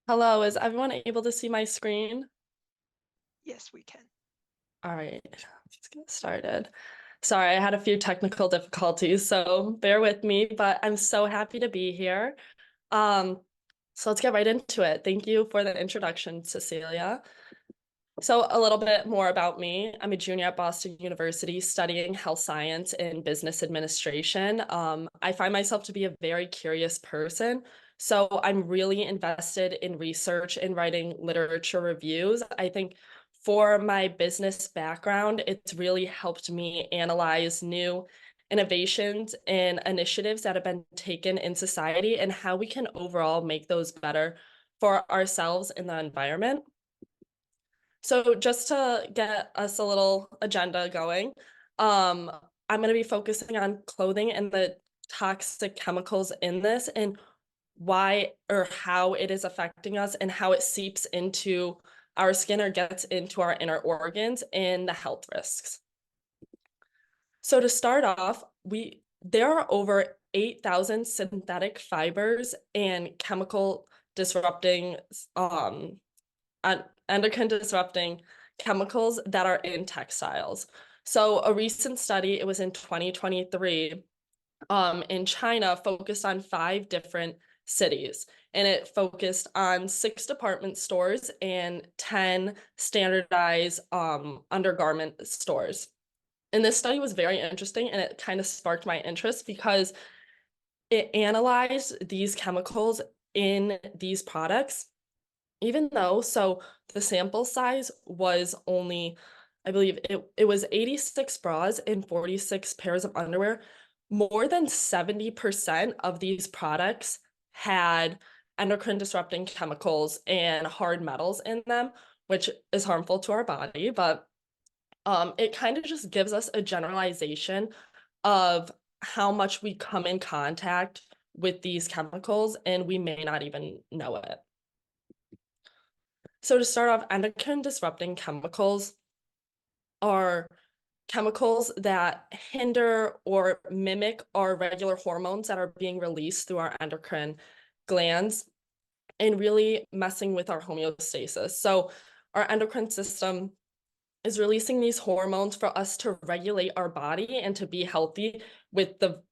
Hello, is everyone able to see my screen? Yes, we can. All right, let's get started. Sorry, I had a few technical difficulties, so bear with me, but I'm so happy to be here. Um, so let's get right into it. Thank you for the introduction, Cecilia. So a little bit more about me. I'm a junior at Boston University studying health science and business administration. I find myself to be a very curious person. So I'm really invested in research and writing literature reviews. I think for my business background, it's really helped me analyze new innovations and initiatives that have been taken in society and how we can overall make those better for ourselves and the environment. So just to get us a little agenda going, um, I'm going to be focusing on clothing and the toxic chemicals in this and why or how it is affecting us and how it seeps into our skin or gets into our inner organs and the health risks. So to start off, there are over 8,000 synthetic fibers and chemical disrupting endocrine disrupting chemicals that are in textiles. So a recent study, it was in 2023, in China, focused on five different cities. And it focused on six department stores and 10 standardized undergarment stores. And this study was very interesting and it kind of sparked my interest because it analyzed these chemicals in these products even though, so the sample size was only, I believe it was 86 bras and 46 pairs of underwear. More than 70% of these products had endocrine disrupting chemicals and hard metals in them, which is harmful to our body. But it kind of just gives us a generalization of how much we come in contact with these chemicals, and we may not even know it. So to start off, endocrine disrupting chemicals are chemicals that hinder or mimic our regular hormones that are being released through our endocrine glands and really messing with our homeostasis. So our endocrine system is releasing these hormones for us to regulate our body and to be healthy with the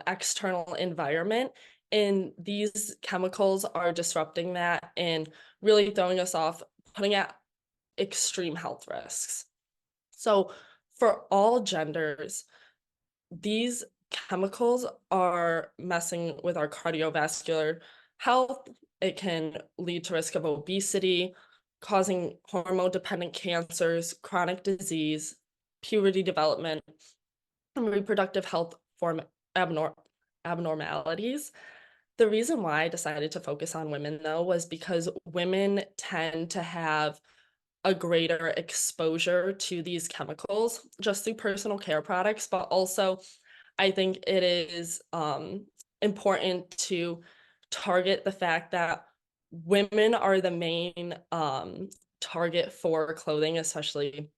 external environment. And these chemicals are disrupting that and really throwing us off, putting at extreme health risks. So, for all genders, these chemicals are messing with our cardiovascular health. It can lead to risk of obesity, causing hormone dependent cancers, chronic disease, puberty development, and reproductive health form abnor abnormalities. The reason why I decided to focus on women, though, was because women tend to have a greater exposure to these chemicals just through personal care products, but also I think it is important to target the fact that women are the main target for clothing, especially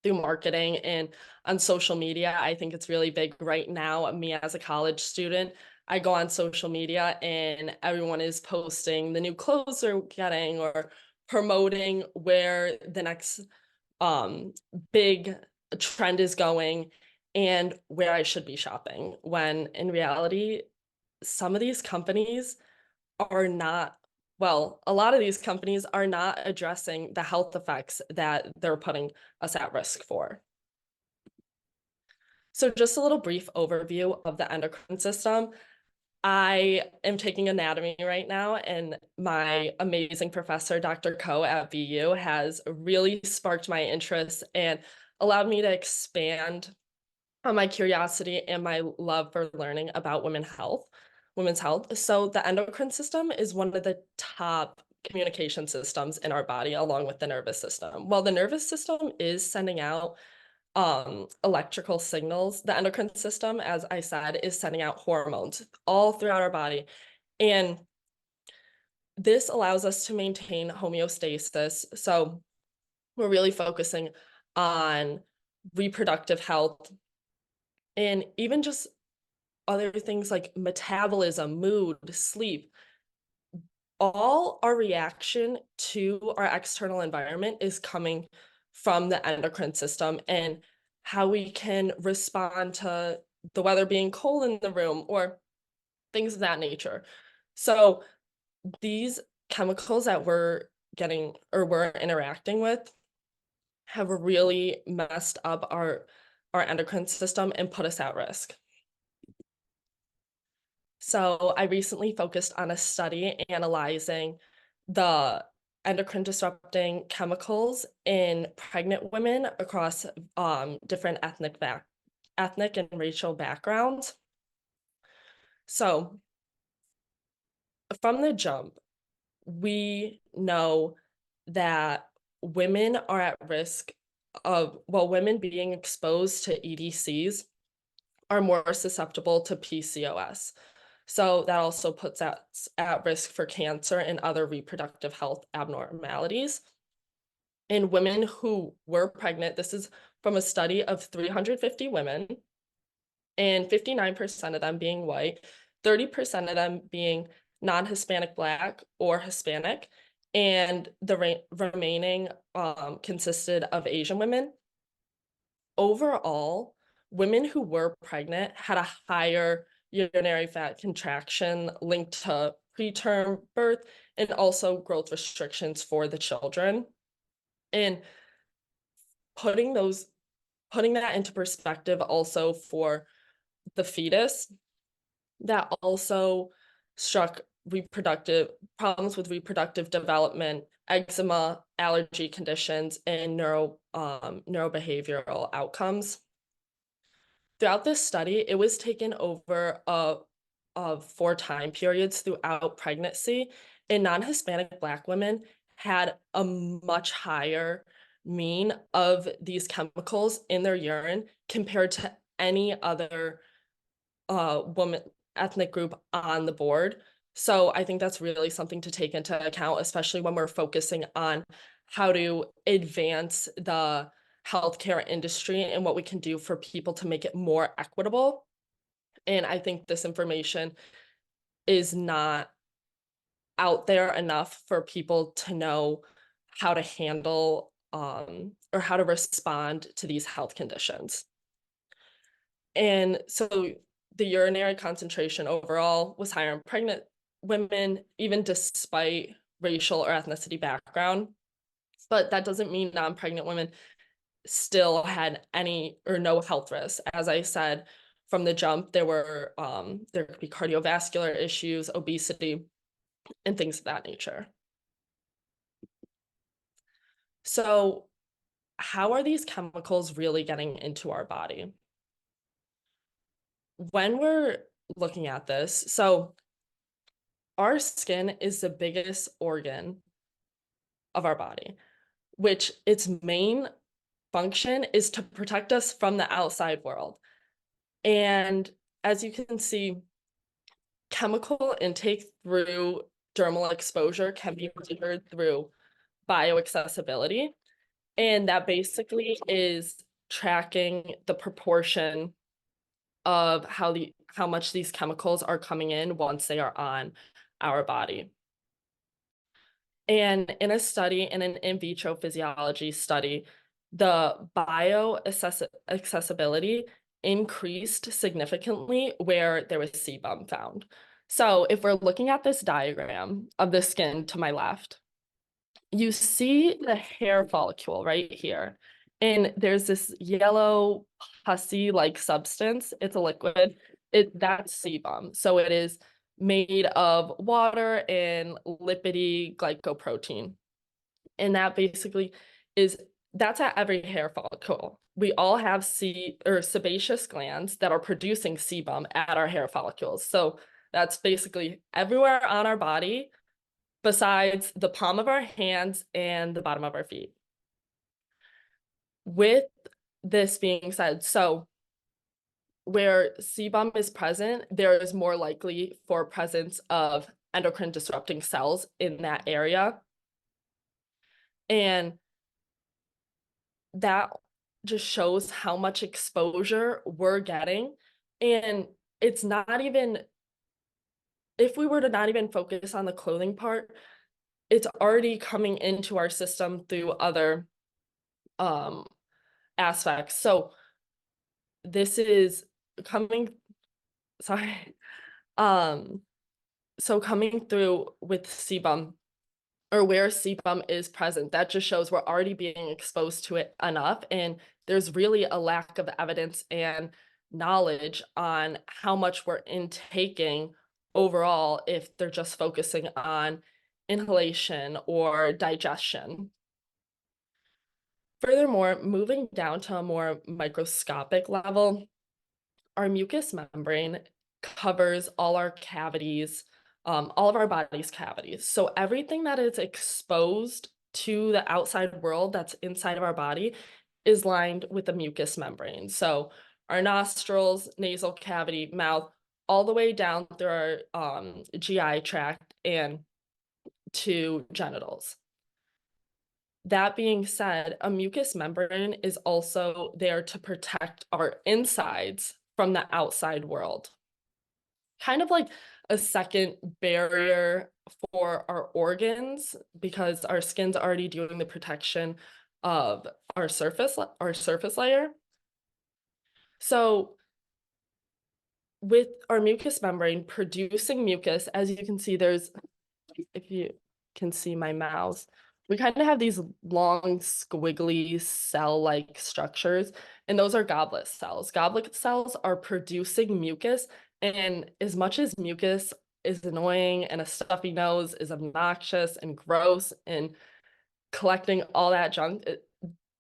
through marketing and on social media. I think it's really big right now. Me as a college student, I go on social media and everyone is posting the new clothes they're getting or promoting where the next um big trend is going and where I should be shopping. When in reality, some of these companies are not, well, a lot of these companies are not addressing the health effects that they're putting us at risk for. So, just a little brief overview of the endocrine system. I am taking anatomy right now, and my amazing professor, Dr. Ko at BU, has really sparked my interest and allowed me to expand on my curiosity and my love for learning about women's health. So the endocrine system is one of the top communication systems in our body, along with the nervous system. While the nervous system is sending out electrical signals, the endocrine system, as I said, is sending out hormones all throughout our body. And this allows us to maintain homeostasis. So we're really focusing on reproductive health and even just other things like metabolism, mood, sleep. all our reaction to our external environment is coming from the endocrine system and how we can respond to the weather being cold in the room or things of that nature. So these chemicals that we're getting or we're interacting with have really messed up our endocrine system and put us at risk. So I recently focused on a study analyzing the endocrine disrupting chemicals in pregnant women across different ethnic and racial backgrounds. So from the jump, we know that women are at risk of, well, women being exposed to EDCs are more susceptible to PCOS. So that also puts us at risk for cancer and other reproductive health abnormalities. In women who were pregnant, this is from a study of 350 women, and 59% of them being white, 30% of them being non-Hispanic Black or Hispanic, and the remaining consisted of Asian women. Overall, women who were pregnant had a higher urinary fat contraction linked to preterm birth and also growth restrictions for the children. And putting that into perspective also for the fetus, that also struck reproductive problems with reproductive development, eczema, allergy conditions, and neurobehavioral outcomes. Throughout this study, it was taken over of 4 time periods throughout pregnancy, and non-Hispanic Black women had a much higher mean of these chemicals in their urine compared to any other woman ethnic group on the board. So I think that's really something to take into account, especially when we're focusing on how to advance the healthcare industry and what we can do for people to make it more equitable. And I think this information is not out there enough for people to know how to handle or how to respond to these health conditions. And so the urinary concentration overall was higher in pregnant women, even despite racial or ethnicity background. But that doesn't mean non-pregnant women still had any or no health risks. As I said, from the jump, there could be cardiovascular issues, obesity, and things of that nature. So how are these chemicals really getting into our body? When we're looking at this, so our skin is the biggest organ of our body, which its main function is to protect us from the outside world. And as you can see, chemical intake through dermal exposure can be measured through bioaccessibility. And that basically is tracking the proportion of how much these chemicals are coming in once they are on our body. And in a study, in an in vitro physiology study, the bioaccessibility increased significantly where there was sebum found. So if we're looking at this diagram of the skin to my left, you see the hair follicle right here. And there's this yellow pussy-like substance. It's a liquid. That's sebum. So it is made of water and lipidy glycoprotein. And that basically that's at every hair follicle. We all have sebaceous glands that are producing sebum at our hair follicles. So that's basically everywhere on our body besides the palm of our hands and the bottom of our feet. With this being said, so where sebum is present, there is more likely for presence of endocrine disrupting cells in that area. And that just shows how much exposure we're getting. And it's not even if we were to not even focus on the clothing part, it's already coming into our system through other um aspects. So this is coming, sorry. Um, so coming through with sebum, or where sebum is present, that just shows we're already being exposed to it enough, and there's really a lack of evidence and knowledge on how much we're intaking overall if they're just focusing on inhalation or digestion. Furthermore, moving down to a more microscopic level, our mucous membrane covers all our cavities, all of our body's cavities. So everything that is exposed to the outside world that's inside of our body is lined with a mucous membrane. So our nostrils, nasal cavity, mouth, all the way down through our GI tract and to genitals. That being said, a mucous membrane is also there to protect our insides from the outside world. Kind of like a second barrier for our organs because our skin's already doing the protection of our surface layer. So with our mucous membrane producing mucus, as you can see, if you can see my mouse, we kind of have these long, squiggly cell-like structures, and those are goblet cells. Goblet cells are producing mucus, and as much as mucus is annoying and a stuffy nose is obnoxious and gross and collecting all that junk,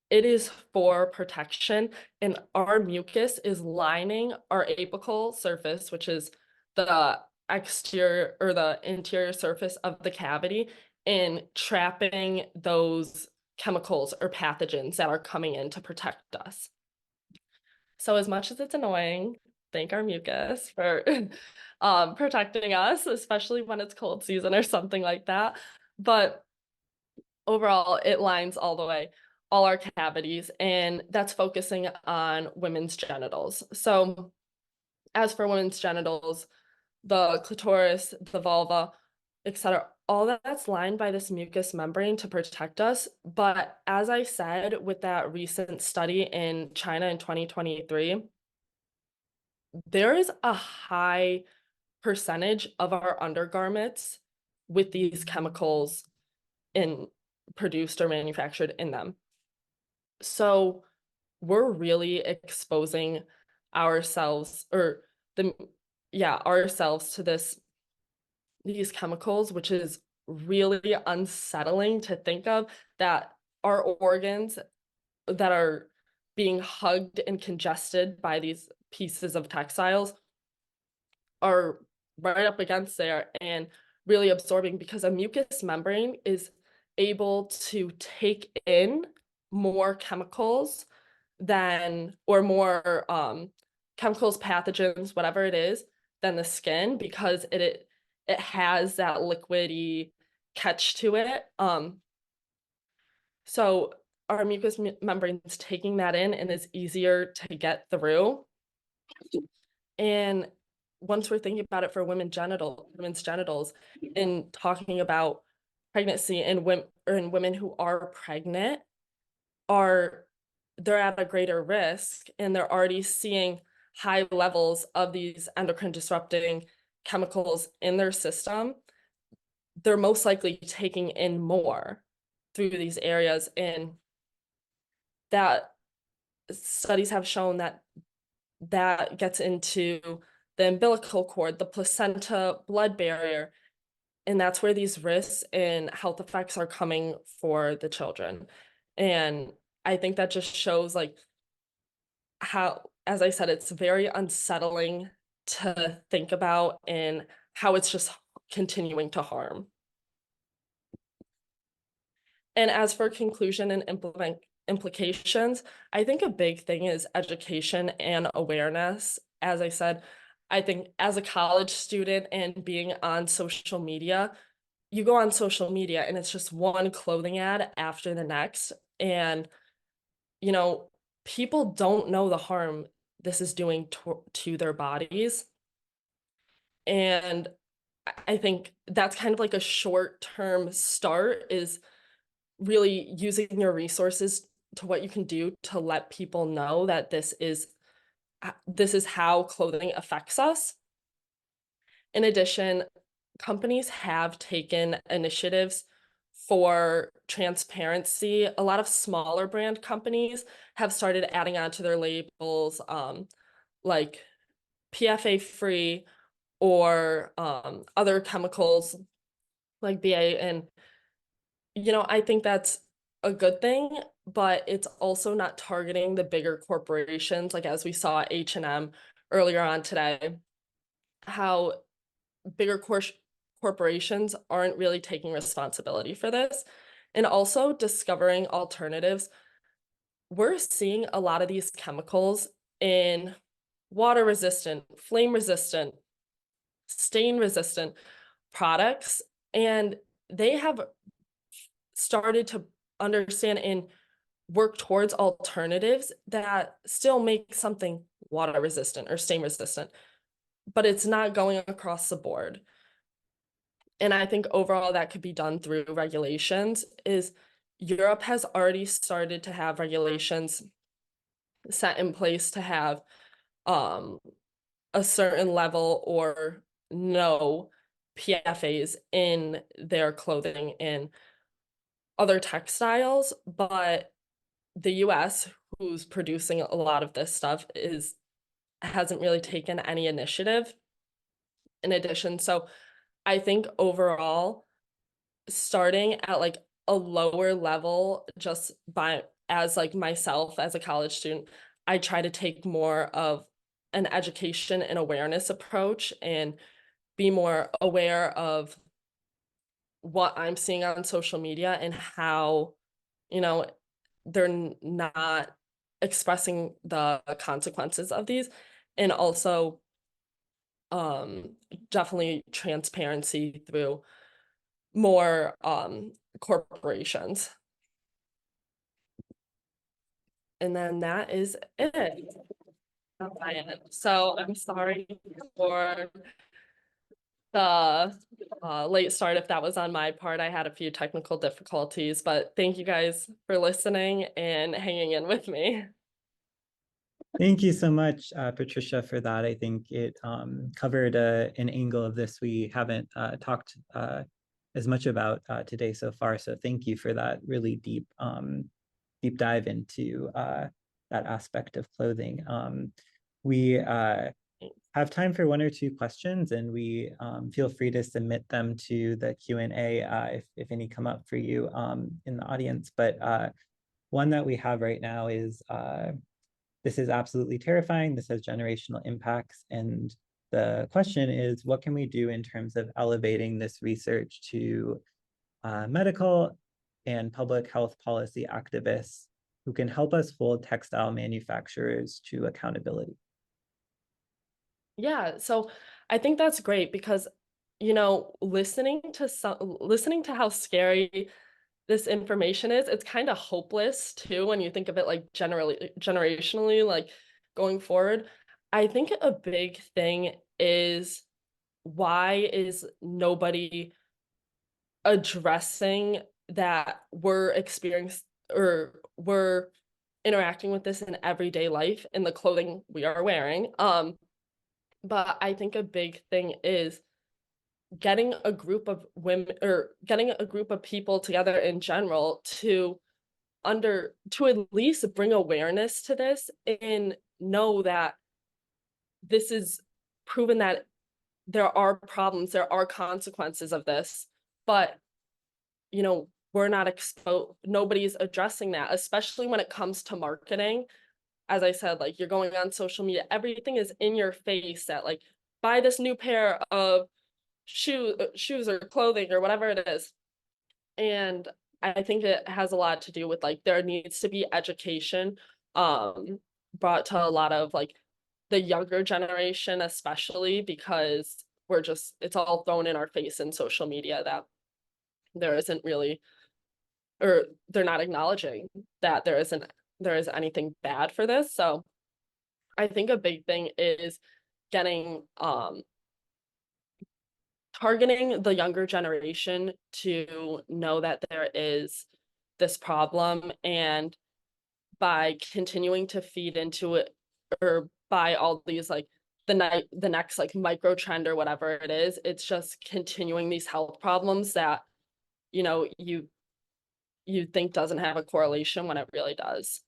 it is for protection, and our mucus is lining our apical surface, which is the exterior or the interior surface of the cavity, and trapping those chemicals or pathogens that are coming in to protect us. So as much as it's annoying, thank our mucus for protecting us, especially when it's cold season or something like that. But overall, it lines all the way, all our cavities, and that's focusing on women's genitals. So, as for women's genitals, the clitoris, the vulva, etc., all that's lined by this mucous membrane to protect us. But as I said, with that recent study in China in 2023, there is a high percentage of our undergarments with these chemicals in produced or manufactured in them. So we're really exposing ourselves or the ourselves to these chemicals, which is really unsettling to think of, that our organs that are being hugged and congested by these pieces of textiles are right up against there and really absorbing, because a mucous membrane is able to take in more chemicals than, or more chemicals, pathogens, whatever it is, than the skin, because it has that liquidy catch to it. So our mucous membrane is taking that in and is easier to get through. And once we're thinking about it for women's genitals, and talking about pregnancy and women who are pregnant, they're at a greater risk, and they're already seeing high levels of these endocrine disrupting chemicals in their system. They're most likely taking in more through these areas, and that studies have shown that gets into the umbilical cord, the placenta, blood barrier, and that's where these risks and health effects are coming for the children. And I think that just shows like how, as I said, it's very unsettling to think about, and how it's just continuing to harm. And as for conclusion and implications, I think a big thing is education and awareness. As I said, I think as a college student and being on social media, you go on social media and it's just one clothing ad after the next. And, you know, people don't know the harm this is doing to their bodies. And I think that's kind of like a short-term start, is really using your resources to what you can do to let people know that this is how clothing affects us. In addition, companies have taken initiatives for transparency. A lot of smaller brand companies have started adding onto their labels, like PFA free or other chemicals like BA. And, I think that's a good thing, but it's also not targeting the bigger corporations, like as we saw at H&M earlier on today, how bigger corporations aren't really taking responsibility for this. And also discovering alternatives. We're seeing a lot of these chemicals in water resistant, flame resistant, stain resistant products, and they have started to understand and work towards alternatives that still make something water resistant or stain resistant, but it's not going across the board. And I think overall that could be done through regulations. Is Europe has already started to have regulations set in place to have um, a certain level or no PFAs in their clothing and other textiles, but the US, who's producing a lot of this stuff, hasn't really taken any initiative in addition. So I think overall, starting at like a lower level, just by as like myself as a college student, I try to take more of an education and awareness approach and be more aware of what I'm seeing on social media and how, you know, they're not expressing the consequences of these. And also um definitely transparency through more corporations. And then that is it on my end. So I'm sorry for the late start if that was on my part. I had a few technical difficulties, but thank you guys for listening and hanging in with me. Thank you so much, Patricia, for that. I think it covered an angle of this we haven't talked as much about today so far. So thank you for that really deep dive into that aspect of clothing. We have time for one or two questions, and we feel free to submit them to the Q&A if any come up for you in the audience. But one that we have right now is, this is absolutely terrifying. This has generational impacts. And the question is, what can we do in terms of elevating this research to medical and public health policy activists who can help us hold textile manufacturers to accountability? Yeah, so I think that's great because, listening to how scary this information is, it's kind of hopeless too when you think of it like generationally, like going forward. I think a big thing is, why is nobody addressing that we're experiencing or we're interacting with this in everyday life in the clothing we are wearing? But I think a big thing is getting a group of women or getting a group of people together in general to at least bring awareness to this and know that this is proven that there are problems, there are consequences of this, but we're not exposed, nobody's addressing that, especially when it comes to marketing. As I said, like, you're going on social media, everything is in your face, that like, buy this new pair of shoes or clothing or whatever it is. And I think it has a lot to do with like, there needs to be education brought to a lot of like the younger generation, especially because it's all thrown in our face in social media that there isn't really, or they're not acknowledging that there is anything bad for this. So I think a big thing is getting targeting the younger generation to know that there is this problem, and by continuing to feed into it, or by all these like the next like micro trend or whatever it is, it's just continuing these health problems that, you know, you think doesn't have a correlation when it really does.